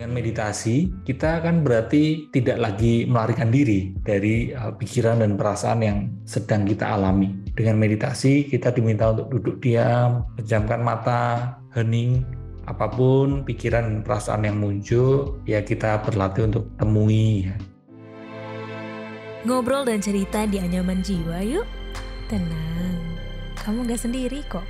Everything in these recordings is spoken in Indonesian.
Dengan meditasi, kita kan berarti tidak lagi melarikan diri dari pikiran dan perasaan yang sedang kita alami. Dengan meditasi, kita diminta untuk duduk diam, pejamkan mata, hening, apapun pikiran dan perasaan yang muncul, ya kita berlatih untuk temui. Ngobrol dan cerita di Anyaman Jiwa yuk. Tenang, kamu gak sendiri kok.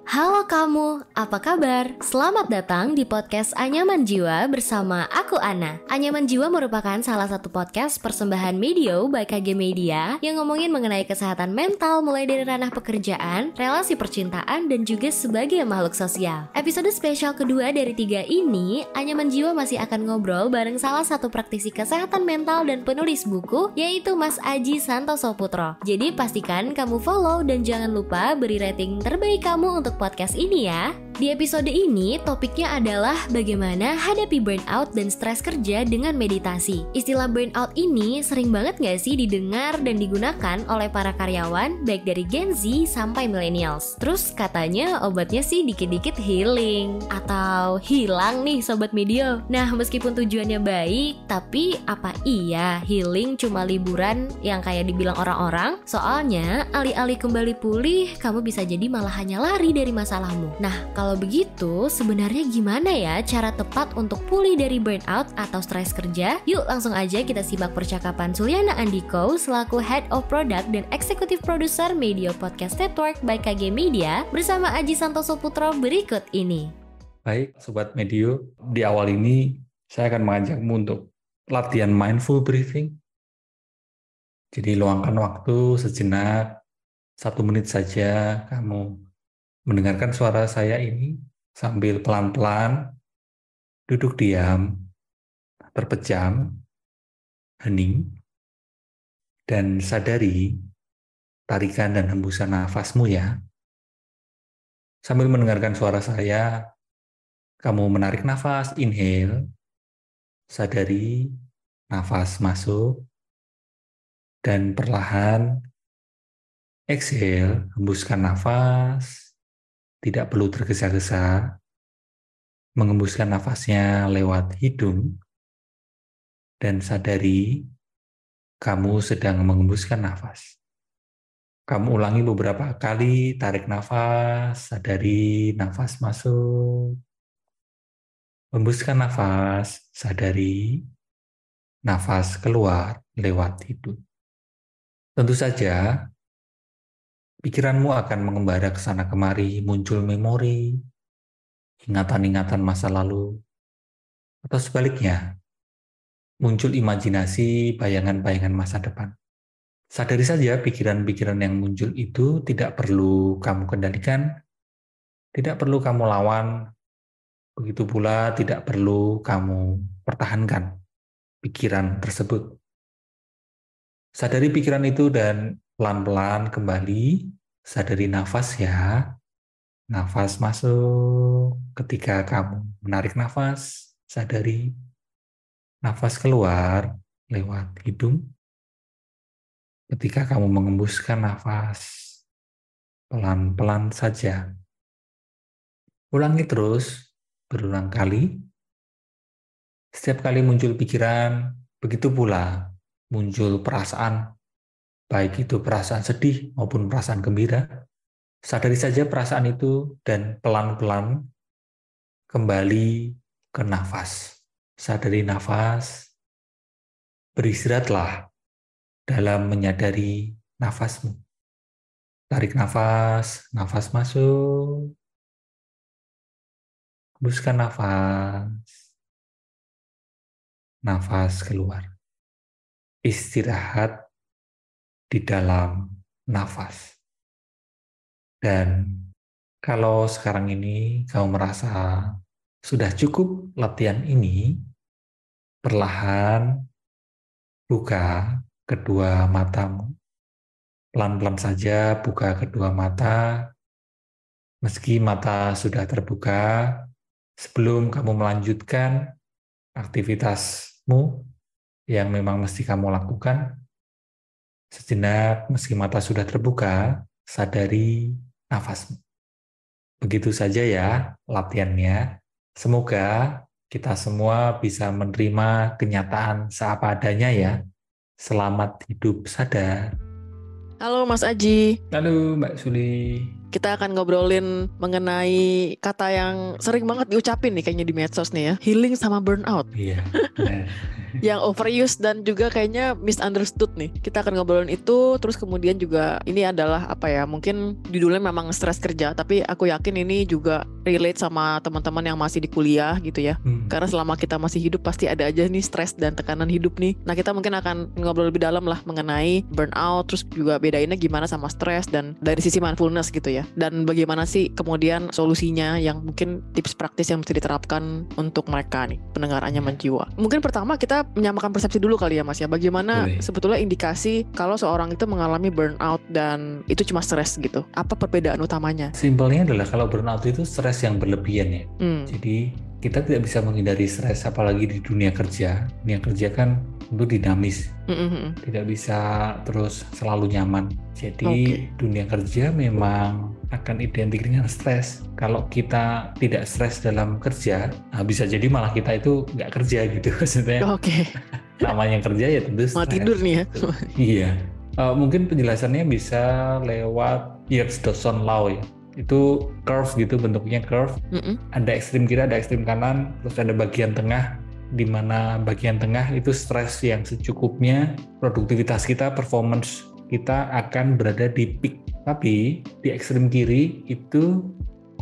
Halo kamu, apa kabar? Selamat datang di podcast Anyaman Jiwa bersama aku Ana. Anyaman Jiwa merupakan salah satu podcast persembahan Medio by KG Media yang ngomongin mengenai kesehatan mental mulai dari ranah pekerjaan, relasi percintaan, dan juga sebagai makhluk sosial. Episode spesial kedua dari 3 ini, Anyaman Jiwa masih akan ngobrol bareng salah satu praktisi kesehatan mental dan penulis buku, yaitu Mas Aji Santoso Putro. Jadi pastikan kamu follow dan jangan lupa beri rating terbaik kamu untuk podcast ini ya. Di episode ini, topiknya adalah bagaimana hadapi burnout dan stres kerja dengan meditasi. Istilah burnout ini sering banget gak sih didengar dan digunakan oleh para karyawan, baik dari Gen Z sampai millennials. Terus katanya obatnya sih dikit-dikit healing, atau hilang nih Sobat Medio. Nah, meskipun tujuannya baik, tapi apa iya healing cuma liburan yang kayak dibilang orang-orang? Soalnya, alih-alih kembali pulih, kamu bisa jadi malah hanya lari dari masalahmu. Nah, kalau begitu, sebenarnya gimana ya cara tepat untuk pulih dari burnout atau stres kerja? Yuk langsung aja kita simak percakapan Suliana Andiko selaku Head of Product dan Executive Producer Medio Podcast Network by KG Media bersama Aji Santoso Putro berikut ini. Baik, Sobat Medio, di awal ini saya akan mengajakmu untuk latihan mindful breathing. Jadi luangkan waktu sejenak, 1 menit saja kamu mendengarkan suara saya ini sambil pelan-pelan duduk diam, terpejam, hening, dan sadari tarikan dan hembusan nafasmu ya. Sambil mendengarkan suara saya, kamu menarik nafas, inhale, sadari nafas masuk, dan perlahan exhale, hembuskan nafas. Tidak perlu tergesa-gesa, mengembuskan nafasnya lewat hidung, dan sadari kamu sedang mengembuskan nafas. Kamu ulangi beberapa kali, tarik nafas, sadari nafas masuk, hembuskan nafas, sadari nafas keluar lewat hidung. Tentu saja, pikiranmu akan mengembara ke sana kemari, muncul memori, ingatan-ingatan masa lalu, atau sebaliknya, muncul imajinasi, bayangan-bayangan masa depan. Sadari saja pikiran-pikiran yang muncul itu tidak perlu kamu kendalikan, tidak perlu kamu lawan, begitu pula tidak perlu kamu pertahankan pikiran tersebut. Sadari pikiran itu dan pelan-pelan kembali, sadari nafas ya. Nafas masuk, ketika kamu menarik nafas, sadari nafas keluar lewat hidung. Ketika kamu mengembuskan nafas, pelan-pelan saja. Ulangi terus, berulang kali. Setiap kali muncul pikiran, begitu pula muncul perasaan, baik itu perasaan sedih maupun perasaan gembira. Sadari saja perasaan itu dan pelan-pelan kembali ke nafas. Sadari nafas, beristirahatlah dalam menyadari nafasmu. Tarik nafas, nafas masuk, hembuskan nafas, nafas keluar. Istirahat di dalam nafas. Dan kalau sekarang ini kamu merasa sudah cukup latihan ini, perlahan buka kedua matamu. Pelan-pelan saja buka kedua mata. Meski mata sudah terbuka, sebelum kamu melanjutkan aktivitasmu yang memang mesti kamu lakukan, sejenak meski mata sudah terbuka, sadari nafasmu. begitu saja ya latihannya. Semoga kita semua bisa menerima kenyataan seapa adanya ya. Selamat hidup sadar. Halo Mas Aji, Halo Mbak Suli. kita akan ngobrolin mengenai kata yang sering banget diucapin nih kayaknya di medsos nih ya, healing sama burnout. Iya, benar. Yang overuse dan juga kayaknya misunderstood nih. Kita akan ngobrolin itu, terus kemudian juga ini adalah apa ya, mungkin judulnya memang stres kerja, tapi aku yakin ini juga relate sama teman-teman yang masih di kuliah gitu ya. Karena selama kita masih hidup pasti ada aja nih stres dan tekanan hidup nih. Nah kita mungkin akan ngobrol lebih dalam lah mengenai burnout, terus juga bedainnya gimana sama stres dan dari sisi mindfulness gitu ya. Dan bagaimana sih kemudian solusinya yang mungkin tips praktis yang mesti diterapkan untuk mereka nih, pendengar Anyaman Jiwa. Mungkin pertama kita menyamakan persepsi dulu kali ya Mas ya. Bagaimana sebetulnya indikasi kalau seorang itu mengalami burnout dan itu cuma stres gitu. Apa perbedaan utamanya? Simpelnya adalah kalau burnout itu stres yang berlebihan ya. Jadi kita tidak bisa menghindari stres, apalagi di dunia kerja. Dunia kerja kan tentu dinamis, tidak bisa terus selalu nyaman. Jadi dunia kerja memang akan identik dengan stres. Kalau kita tidak stres dalam kerja, bisa jadi malah kita itu nggak kerja gitu maksudnya. Namanya kerja ya tentu stres. Mau tidur nih ya. Iya. Mungkin penjelasannya bisa lewat Yerkes-Dawson Law ya. Itu curve gitu, bentuknya curve. Ada ekstrim kiri, ada ekstrim kanan, terus ada bagian tengah, di mana bagian tengah itu stres yang secukupnya, produktivitas kita, performance kita akan berada di peak. Tapi di ekstrim kiri itu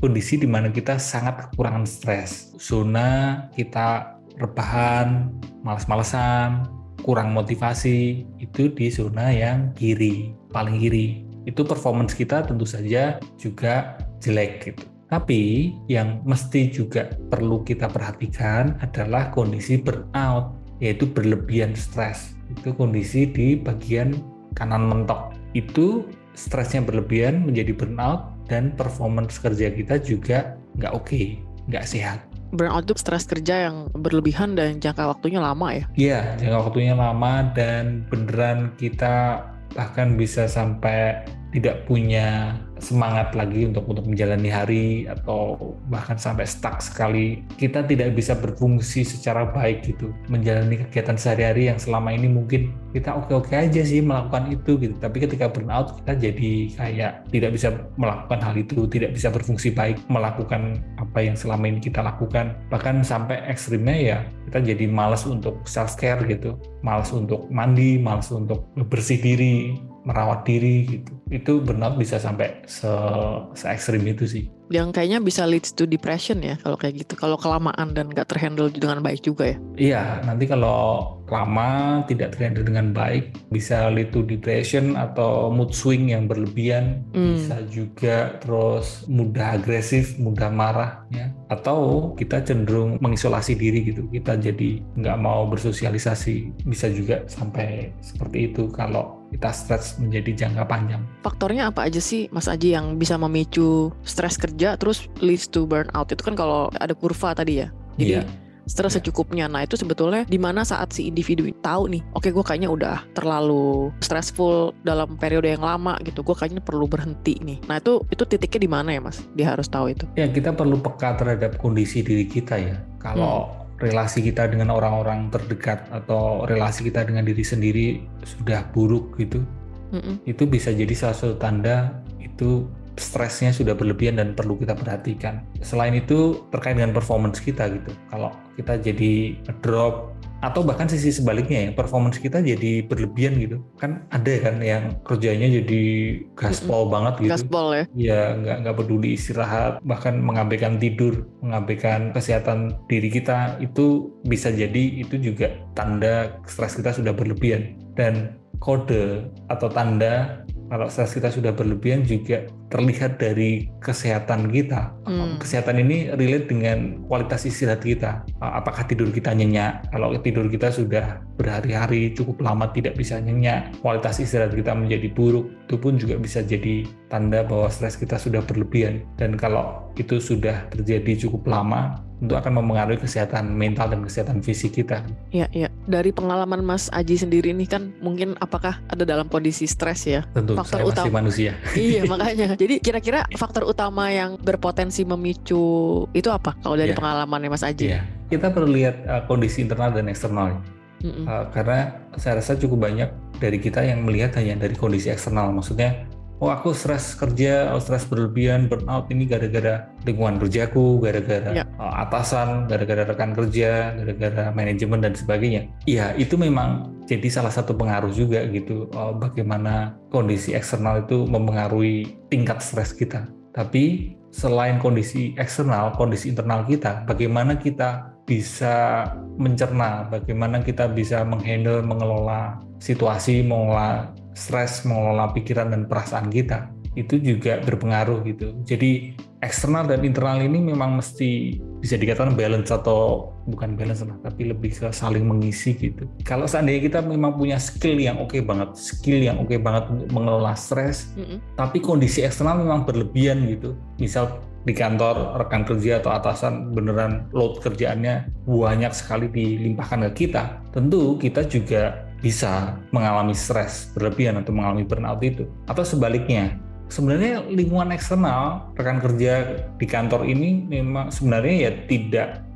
kondisi di mana kita sangat kekurangan stres. Zona kita rebahan, malas-malesan, kurang motivasi, itu di zona yang kiri, paling kiri. Itu performance kita tentu saja juga jelek gitu. Tapi yang mesti juga perlu kita perhatikan adalah kondisi burnout, yaitu berlebihan stres. Itu kondisi di bagian kanan mentok. Itu stresnya berlebihan menjadi burnout dan performance kerja kita juga nggak oke, nggak sehat. Burnout itu stres kerja yang berlebihan dan jangka waktunya lama ya? Iya, jangka waktunya lama dan beneran kita bahkan bisa sampai tidak punya semangat lagi untuk menjalani hari, atau bahkan sampai stuck sekali. Kita tidak bisa berfungsi secara baik gitu, menjalani kegiatan sehari-hari yang selama ini mungkin kita oke-oke aja sih melakukan itu gitu. Tapi ketika burnout kita jadi kayak tidak bisa melakukan hal itu, tidak bisa berfungsi baik melakukan apa yang selama ini kita lakukan. Bahkan sampai ekstrimnya ya kita jadi malas untuk self-care gitu, malas untuk mandi, malas untuk bersih diri, merawat diri gitu. Itu burnout bisa sampai se-ekstrim itu sih. Yang kayaknya bisa leads to depression ya kalau kayak gitu, kalau kelamaan dan nggak terhandle dengan baik juga ya. Iya, nanti kalau lama tidak terhandle dengan baik bisa lead to depression atau mood swing yang berlebihan. Bisa juga terus mudah agresif, mudah marah ya. Atau kita cenderung mengisolasi diri gitu, kita jadi nggak mau bersosialisasi. Bisa juga sampai seperti itu kalau kita stres menjadi jangka panjang. Faktornya apa aja sih Mas Aji yang bisa memicu stres kerja terus leads to burnout? Itu kan kalau ada kurva tadi ya. Jadi stres secukupnya. Nah itu sebetulnya di mana saat si individu tahu nih, oke, gue kayaknya udah terlalu stressful dalam periode yang lama gitu, gue kayaknya perlu berhenti nih. Nah itu titiknya di mana ya Mas? Dia harus tahu itu. Ya kita perlu peka terhadap kondisi diri kita ya. Kalau relasi kita dengan orang-orang terdekat atau relasi kita dengan diri sendiri sudah buruk gitu, itu bisa jadi salah satu tanda itu stresnya sudah berlebihan dan perlu kita perhatikan. Selain itu terkait dengan performance kita gitu, kalau kita jadi drop atau bahkan sisi sebaliknya ya, performance kita jadi berlebihan gitu, kan ada kan yang kerjanya jadi gaspol banget gitu, gaspol ya nggak peduli istirahat, bahkan mengabaikan tidur, mengabaikan kesehatan diri kita, itu bisa jadi itu juga tanda stres kita sudah berlebihan. Dan kode atau tanda kalau stres kita sudah berlebihan juga terlihat dari kesehatan kita. Kesehatan ini relate dengan kualitas istirahat kita. Apakah tidur kita nyenyak? Kalau tidur kita sudah berhari-hari cukup lama tidak bisa nyenyak, kualitas istirahat kita menjadi buruk, itu pun juga bisa jadi tanda bahwa stres kita sudah berlebihan. Dan kalau itu sudah terjadi cukup lama, itu akan mempengaruhi kesehatan mental dan kesehatan fisik kita. Iya. dari pengalaman Mas Aji sendiri nih kan, mungkin apakah ada dalam kondisi stres ya? Tentu, Faktor saya masih utama. manusia. Iya, makanya. Jadi kira-kira faktor utama yang berpotensi memicu itu apa kalau dari pengalamannya Mas Aji? Iya, kita perlu lihat kondisi internal dan eksternal. Karena saya rasa cukup banyak dari kita yang melihat hanya dari kondisi eksternal. Maksudnya, oh aku stres kerja, stres berlebihan, burnout ini gara-gara lingkungan kerjaku, gara-gara atasan, gara-gara rekan kerja, gara-gara manajemen dan sebagainya. Iya, itu memang jadi salah satu pengaruh juga gitu, bagaimana kondisi eksternal itu mempengaruhi tingkat stres kita. Tapi selain kondisi eksternal, kondisi internal kita, bagaimana kita bisa mencerna, bagaimana kita bisa menghandle, mengelola situasi, mengelola stres, mengelola pikiran dan perasaan kita, itu juga berpengaruh gitu. Jadi eksternal dan internal ini memang mesti bisa dikatakan balance, atau bukan balance lah, tapi lebih ke saling mengisi gitu. Kalau seandainya kita memang punya skill yang oke banget untuk mengelola stres, tapi kondisi eksternal memang berlebihan gitu. Misal di kantor rekan kerja atau atasan beneran load kerjaannya banyak sekali dilimpahkan ke kita, tentu kita juga bisa mengalami stres berlebihan atau mengalami burnout itu. Atau sebaliknya, sebenarnya lingkungan eksternal rekan kerja di kantor ini memang sebenarnya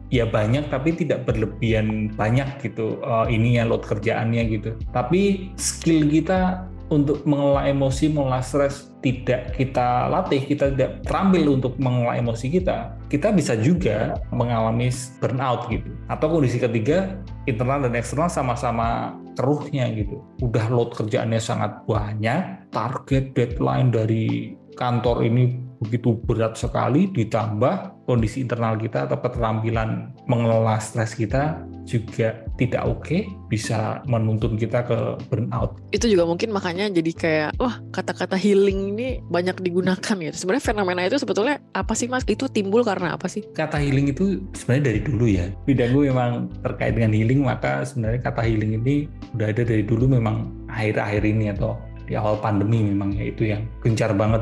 ya banyak tapi tidak berlebihan banyak gitu, ininya load kerjaannya gitu. Tapi skill kita untuk mengelola emosi, mengelola stres tidak kita latih, kita tidak terampil untuk mengelola emosi kita bisa juga mengalami burnout gitu. Atau kondisi ketiga, internal dan eksternal sama-sama keruhnya gitu. Udah load kerjaannya sangat banyak, target deadline dari kantor ini begitu berat sekali, ditambah kondisi internal kita atau keterampilan mengelola stres kita juga tidak oke, bisa menuntun kita ke burnout. Itu juga mungkin makanya jadi kayak, wah, kata-kata healing ini banyak digunakan gitu. Sebenarnya fenomena itu sebetulnya apa sih Mas? Itu timbul karena apa sih? Kata healing itu sebenarnya dari dulu ya. Bidang gue memang terkait dengan healing, maka sebenarnya kata healing ini udah ada dari dulu, memang akhir-akhir ini atau di awal pandemi memang ya itu yang gencar banget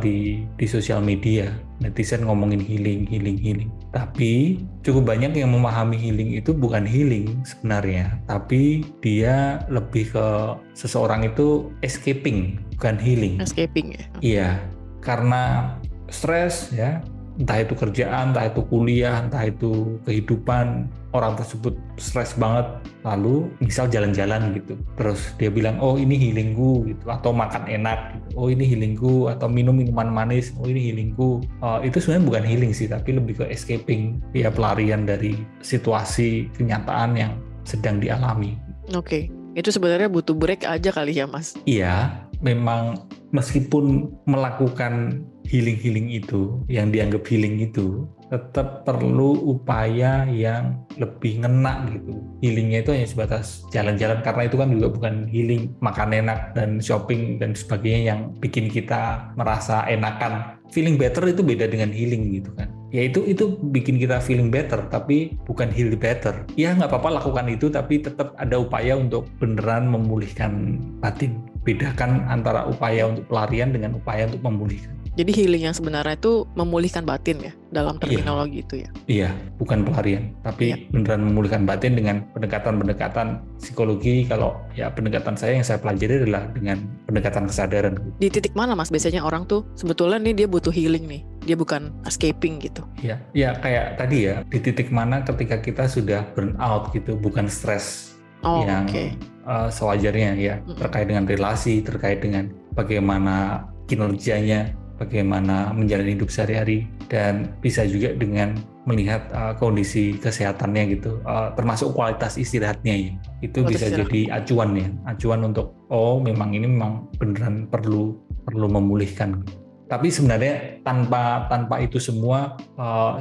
di sosial media. Netizen ngomongin healing. Tapi cukup banyak yang memahami healing itu bukan healing sebenarnya, tapi dia lebih ke seseorang itu escaping, bukan healing. Escaping ya? Iya, karena stres ya, entah itu kerjaan, entah itu kuliah, entah itu kehidupan, orang tersebut stres banget, lalu misal jalan-jalan gitu, terus dia bilang, oh ini healingku gitu, atau makan enak gitu, oh ini healingku, atau minum minuman manis, oh ini healingku. Itu sebenarnya bukan healing sih, tapi lebih ke escaping, ya pelarian dari situasi kenyataan yang sedang dialami. Oke. Itu sebenarnya butuh break aja kali ya Mas? Iya, memang meskipun melakukan healing itu, yang dianggap healing itu, tetap perlu upaya yang lebih ngena gitu. Healingnya itu hanya sebatas jalan-jalan, karena itu kan juga bukan healing, makan enak dan shopping dan sebagainya yang bikin kita merasa enakan. Feeling better itu beda dengan healing gitu kan. Ya itu bikin kita feeling better, tapi bukan heal better. Ya nggak apa-apa lakukan itu, tapi tetap ada upaya untuk beneran memulihkan batin. Bedakan antara upaya untuk pelarian dengan upaya untuk memulihkan. Jadi healing yang sebenarnya itu memulihkan batin ya, dalam terminologi itu ya? Iya, bukan pelarian, tapi beneran memulihkan batin dengan pendekatan-pendekatan psikologi. Kalau ya pendekatan saya yang saya pelajari adalah dengan pendekatan kesadaran. Di titik mana Mas biasanya orang tuh sebetulnya nih dia butuh healing nih, dia bukan escaping gitu? Iya, ya kayak tadi ya, di titik mana ketika kita sudah burn out gitu, bukan stres yang sewajarnya ya, terkait dengan relasi, terkait dengan bagaimana kinerjanya, bagaimana menjalani hidup sehari-hari, dan bisa juga dengan melihat kondisi kesehatannya gitu, termasuk kualitas istirahatnya ya. Itu bisa jadi acuan ya, acuan untuk memang ini memang beneran perlu memulihkan. Tapi sebenarnya tanpa itu semua,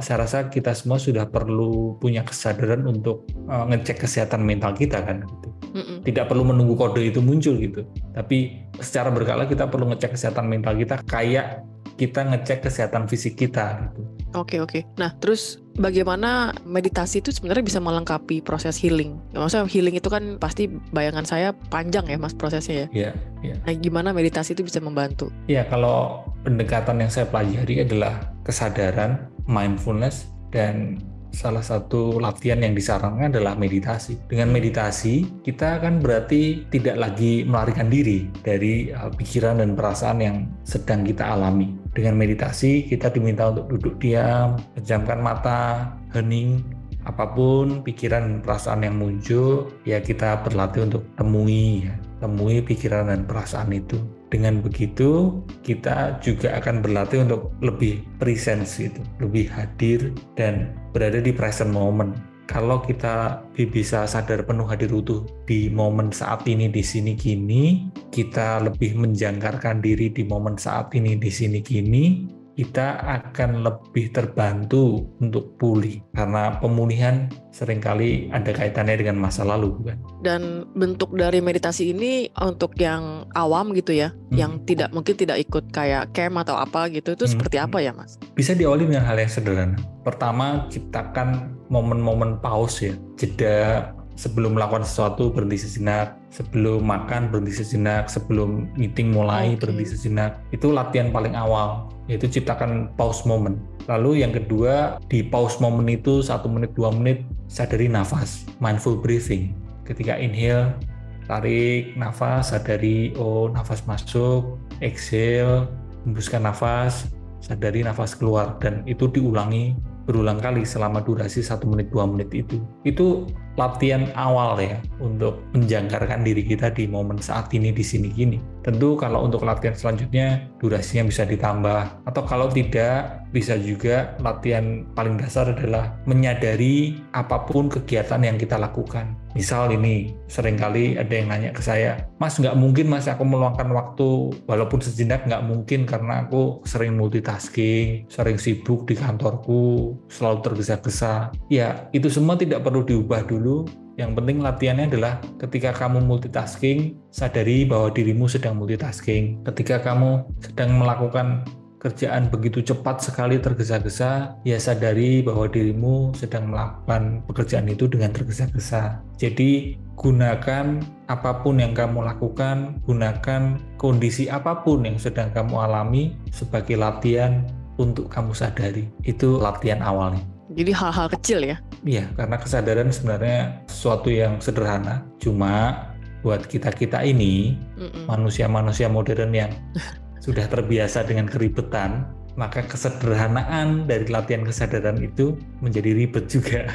saya rasa kita semua sudah perlu punya kesadaran untuk ngecek kesehatan mental kita kan gitu. Tidak perlu menunggu kode itu muncul gitu, tapi secara berkala kita perlu ngecek kesehatan mental kita kayak kita ngecek kesehatan fisik kita gitu. Oke. Nah, terus bagaimana meditasi itu sebenarnya bisa melengkapi proses healing? Maksudnya healing itu kan pasti bayangan saya panjang ya Mas prosesnya ya? Iya. Nah, gimana meditasi itu bisa membantu? Iya, kalau pendekatan yang saya pelajari adalah kesadaran, mindfulness, dan salah satu latihan yang disarankan adalah meditasi. Dengan meditasi, kita kan berarti tidak lagi melarikan diri dari pikiran dan perasaan yang sedang kita alami. Dengan meditasi, kita diminta untuk duduk diam, pejamkan mata, hening. Apapun pikiran dan perasaan yang muncul, ya kita berlatih untuk temui pikiran dan perasaan itu. Dengan begitu, kita juga akan berlatih untuk lebih presence gitu, lebih hadir dan berada di present moment. Kalau kita bisa sadar penuh hadir utuh di momen saat ini di sini kini, kita lebih menjangkarkan diri di momen saat ini di sini kini, kita akan lebih terbantu untuk pulih, karena pemulihan seringkali ada kaitannya dengan masa lalu, bukan? Dan bentuk dari meditasi ini untuk yang awam gitu ya, yang mungkin tidak ikut kayak camp atau apa gitu, itu seperti apa ya, Mas? Bisa diawali dengan hal yang sederhana. Pertama, ciptakan momen-momen pause ya, jeda. Sebelum melakukan sesuatu berhenti sejenak, sebelum makan berhenti sejenak, sebelum meeting mulai berhenti sejenak. Itu latihan paling awal, yaitu ciptakan pause moment. Lalu yang kedua, di pause moment itu 1 menit, 2 menit, sadari nafas, mindful breathing. Ketika inhale, tarik nafas, sadari nafas masuk, exhale, hembuskan nafas, sadari nafas keluar, dan itu diulangi berulang kali selama durasi 1 menit, 2 menit itu. Itu latihan awal ya untuk menjangkarkan diri kita di momen saat ini di sini gini. Tentu kalau untuk latihan selanjutnya durasinya bisa ditambah, atau kalau tidak bisa juga latihan paling dasar adalah menyadari apapun kegiatan yang kita lakukan. Misal ini seringkali ada yang nanya ke saya, Mas, nggak mungkin Mas aku meluangkan waktu walaupun sejenak, nggak mungkin karena aku sering multitasking, sering sibuk di kantorku, selalu tergesa-gesa. Ya itu semua tidak perlu diubah dulu. Yang penting latihannya adalah ketika kamu multitasking, sadari bahwa dirimu sedang multitasking. Ketika kamu sedang melakukan kerjaan begitu cepat sekali tergesa-gesa, ya sadari bahwa dirimu sedang melakukan pekerjaan itu dengan tergesa-gesa. Jadi gunakan apapun yang kamu lakukan, gunakan kondisi apapun yang sedang kamu alami sebagai latihan untuk kamu sadari. Itu latihan awalnya. Jadi hal-hal kecil ya? Iya, karena kesadaran sebenarnya sesuatu yang sederhana. Cuma buat kita-kita ini, manusia-manusia modern yang sudah terbiasa dengan keribetan, maka kesederhanaan dari latihan kesadaran itu menjadi ribet juga.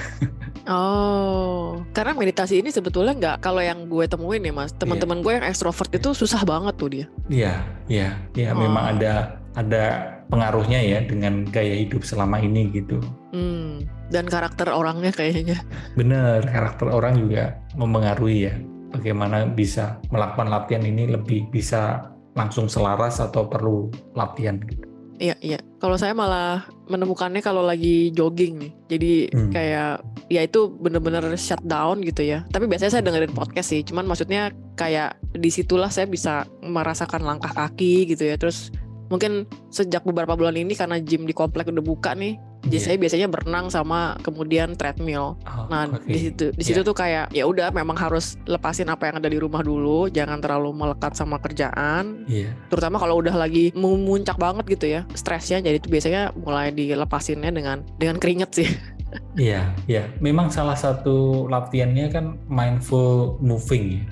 Oh, karena meditasi ini sebetulnya nggak, kalau yang gue temuin ya Mas, teman-teman gue yang ekstrovert itu susah banget tuh dia. Iya, memang ada pengaruhnya ya dengan gaya hidup selama ini gitu. Dan karakter orangnya kayaknya. Bener, karakter orang juga mempengaruhi ya. Bagaimana bisa melakukan latihan ini lebih bisa langsung selaras atau perlu latihan gitu. Iya. Kalau saya malah menemukannya kalau lagi jogging nih. Jadi kayak ya itu bener-bener shutdown gitu ya. Tapi biasanya saya dengerin podcast sih. Cuman maksudnya kayak disitulah saya bisa merasakan langkah kaki gitu ya. Terus mungkin sejak beberapa bulan ini karena gym di komplek udah buka nih, jadi saya biasanya berenang sama kemudian treadmill. Di situ tuh kayak ya udah memang harus lepasin apa yang ada di rumah dulu, jangan terlalu melekat sama kerjaan. Terutama kalau udah lagi memuncak banget gitu ya stresnya, jadi itu biasanya mulai dilepasinnya dengan keringet sih. Iya. Memang salah satu latihannya kan mindful moving.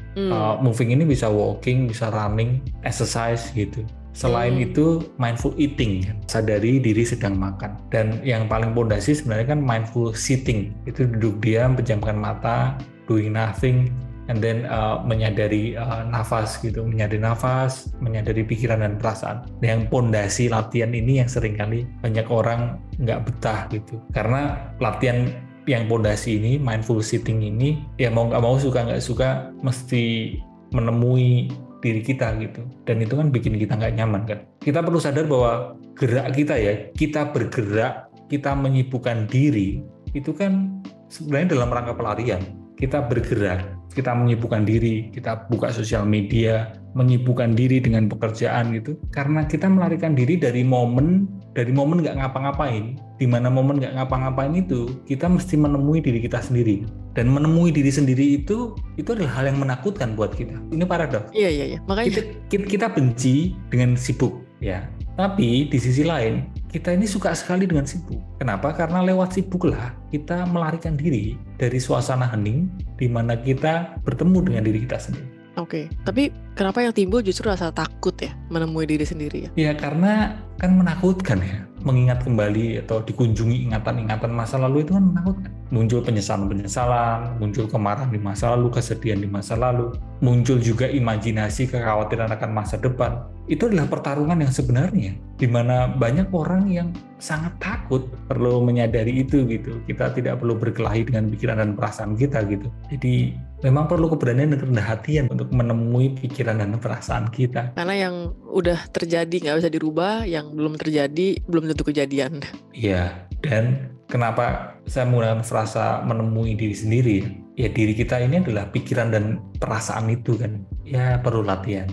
Moving ini bisa walking, bisa running, exercise gitu. Selain itu mindful eating, sadari diri sedang makan. Dan yang paling pondasi sebenarnya kan mindful sitting, itu duduk diam, pejamkan mata, doing nothing, and then menyadari nafas gitu, menyadari pikiran dan perasaan. Yang pondasi latihan ini yang seringkali banyak orang nggak betah gitu, karena latihan yang pondasi ini, mindful sitting ini, ya mau nggak mau, suka nggak suka, mesti menemui diri kita gitu, dan itu kan bikin kita nggak nyaman kan. Kita perlu sadar bahwa gerak kita ya, kita bergerak, kita menyibukkan diri, itu kan sebenarnya dalam rangka pelarian. Kita bergerak, kita menyibukkan diri, kita buka sosial media, menyibukkan diri dengan pekerjaan gitu, karena kita melarikan diri dari momen nggak ngapa-ngapain. Di mana momen nggak ngapa-ngapain itu, kita mesti menemui diri kita sendiri. Dan menemui diri sendiri itu adalah hal yang menakutkan buat kita. Ini paradoks. Iya. Makanya kita benci dengan sibuk ya. Tapi di sisi lain, kita ini suka sekali dengan sibuk. Kenapa? Karena lewat sibuklah kita melarikan diri dari suasana hening di mana kita bertemu dengan diri kita sendiri. Oke, tapi kenapa yang timbul justru rasa takut ya menemui diri sendiri ya? Ya karena kan menakutkan ya, mengingat kembali atau dikunjungi ingatan-ingatan masa lalu itu kan menakutkan. Muncul penyesalan-penyesalan, muncul kemarahan di masa lalu, kesedihan di masa lalu, muncul juga imajinasi kekhawatiran akan masa depan. Itu adalah pertarungan yang sebenarnya, di mana banyak orang yang sangat takut perlu menyadari itu gitu. Kita tidak perlu berkelahi dengan pikiran dan perasaan kita gitu. Jadi memang perlu keberanian dan kerendah hatian untuk menemui pikiran dan perasaan kita. Karena yang udah terjadi nggak bisa dirubah, yang belum terjadi belum tentu kejadian. Iya, dan kenapa saya menggunakan frasa menemui diri sendiri ya? Ya diri kita ini adalah pikiran dan perasaan itu kan. Ya perlu latihan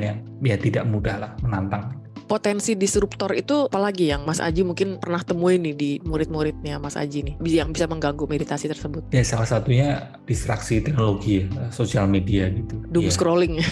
yang ya tidak mudah lah, menantang. Potensi disruptor itu apalagi yang Mas Aji mungkin pernah temuin nih di murid-muridnya Mas Aji nih, yang bisa mengganggu meditasi tersebut? Ya salah satunya distraksi teknologi ya, sosial media gitu. Doom scrolling.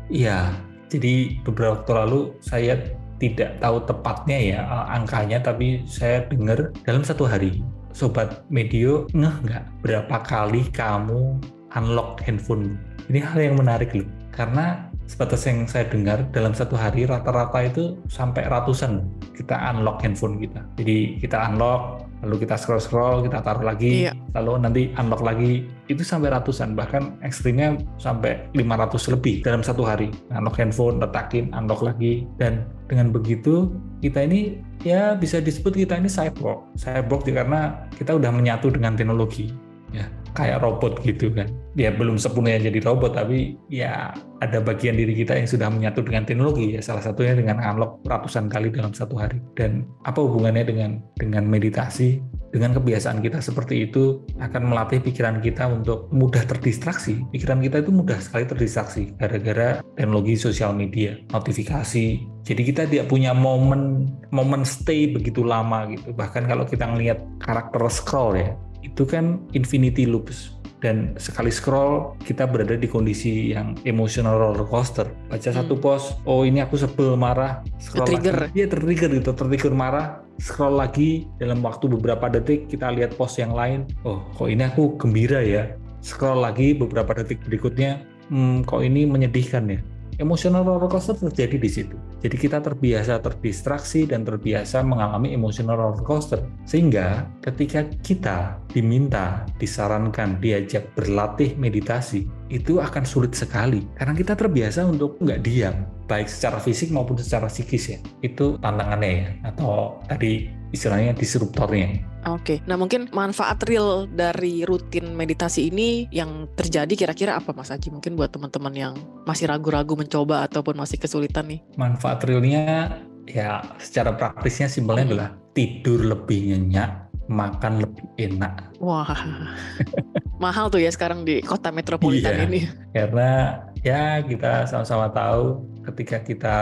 Iya, jadi beberapa waktu lalu saya tidak tahu tepatnya ya angkanya, tapi saya dengar dalam satu hari Sobat Medio nggak berapa kali kamu unlock handphone. Ini hal yang menarik loh, karena sebatas yang saya dengar dalam satu hari rata-rata itu sampai ratusan kita unlock handphone kita. Jadi kita unlock, lalu kita scroll, kita taruh lagi, lalu nanti unlock lagi, itu sampai ratusan, bahkan ekstrimnya sampai 500 lebih dalam satu hari. Unlock handphone, letakin, unlock lagi, dan dengan begitu kita ini ya bisa disebut kita ini cyborg karena kita udah menyatu dengan teknologi. Ya, kayak robot gitu kan. Ya belum sepenuhnya jadi robot, tapi ya ada bagian diri kita yang sudah menyatu dengan teknologi ya, salah satunya dengan unlock ratusan kali dalam satu hari. Dan apa hubungannya dengan meditasi? Dengan kebiasaan kita seperti itu akan melatih pikiran kita untuk mudah terdistraksi. Pikiran kita itu mudah sekali terdistraksi gara-gara teknologi sosial media, notifikasi. Jadi kita tidak punya momen stay begitu lama gitu. Bahkan kalau kita ngelihat karakter scroll ya, itu kan infinity loops, dan sekali scroll kita berada di kondisi yang emotional roller coaster. Baca satu post, oh ini aku sebel, marah, scroll lagi, dia tertrigger marah, scroll lagi, dalam waktu beberapa detik kita lihat post yang lain, oh kok ini aku gembira ya, scroll lagi beberapa detik berikutnya, kok ini menyedihkan ya. Emotional roller coaster terjadi di situ. Jadi kita terbiasa terdistraksi dan terbiasa mengalami emotional roller coaster. Sehingga ketika kita diminta, disarankan, diajak berlatih meditasi, itu akan sulit sekali. Karena kita terbiasa untuk nggak diam, baik secara fisik maupun secara psikis ya. Itu tantangannya ya, atau tadi istilahnya disruptornya. Oke, nah mungkin manfaat real dari rutin meditasi ini yang terjadi kira-kira apa Mas Aji? Mungkin buat teman-teman yang masih ragu-ragu mencoba ataupun masih kesulitan nih. Manfaat realnya ya secara praktisnya simpelnya adalah tidur lebih nyenyak, makan lebih enak. Wah, mahal tuh ya sekarang di kota metropolitan ini. Karena ya kita sama-sama tahu ketika kita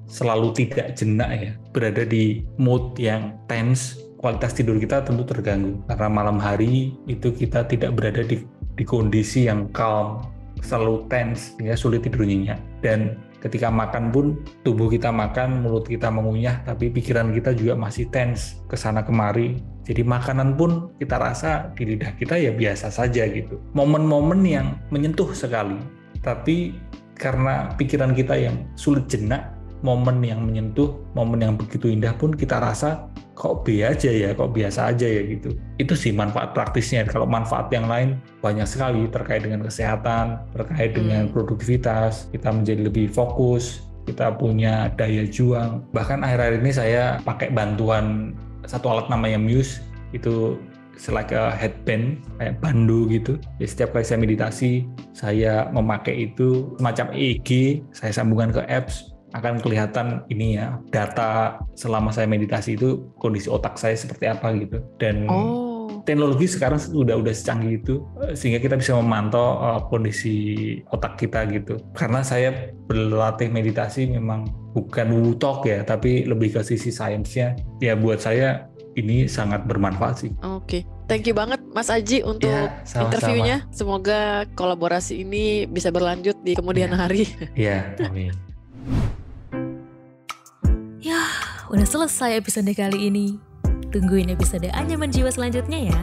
selalu tidak jenak ya, berada di mood yang tense, kualitas tidur kita tentu terganggu. Karena malam hari itu kita tidak berada di kondisi yang calm, selalu tense, sehingga sulit tidur nyenyak. Dan ketika makan pun, tubuh kita makan, mulut kita mengunyah, tapi pikiran kita juga masih tense, kesana kemari. Jadi makanan pun kita rasa di lidah kita ya biasa saja gitu. Momen-momen yang menyentuh sekali, tapi karena pikiran kita yang sulit jenak, momen yang menyentuh, momen yang begitu indah pun kita rasa kok B aja ya, kok biasa aja ya gitu. Itu sih manfaat praktisnya. Kalau manfaat yang lain banyak sekali terkait dengan kesehatan, terkait dengan produktivitas, kita menjadi lebih fokus, kita punya daya juang. Bahkan akhir-akhir ini saya pakai bantuan satu alat namanya Muse, itu like a headband, kayak bandu gitu. Ya, setiap kali saya meditasi, saya memakai itu semacam EEG, saya sambungkan ke apps, akan kelihatan ini ya, data selama saya meditasi itu kondisi otak saya seperti apa gitu. Dan teknologi sekarang sudah secanggih itu, sehingga kita bisa memantau kondisi otak kita gitu. Karena saya berlatih meditasi memang bukan woo talk ya, tapi lebih ke sisi sainsnya. Ya buat saya ini sangat bermanfaat sih. Oke. Thank you banget Mas Aji untuk interviewnya. Semoga kolaborasi ini bisa berlanjut di kemudian hari. Iya, amin. Udah selesai episode kali ini. Tungguin episode Anyaman Jiwa selanjutnya ya.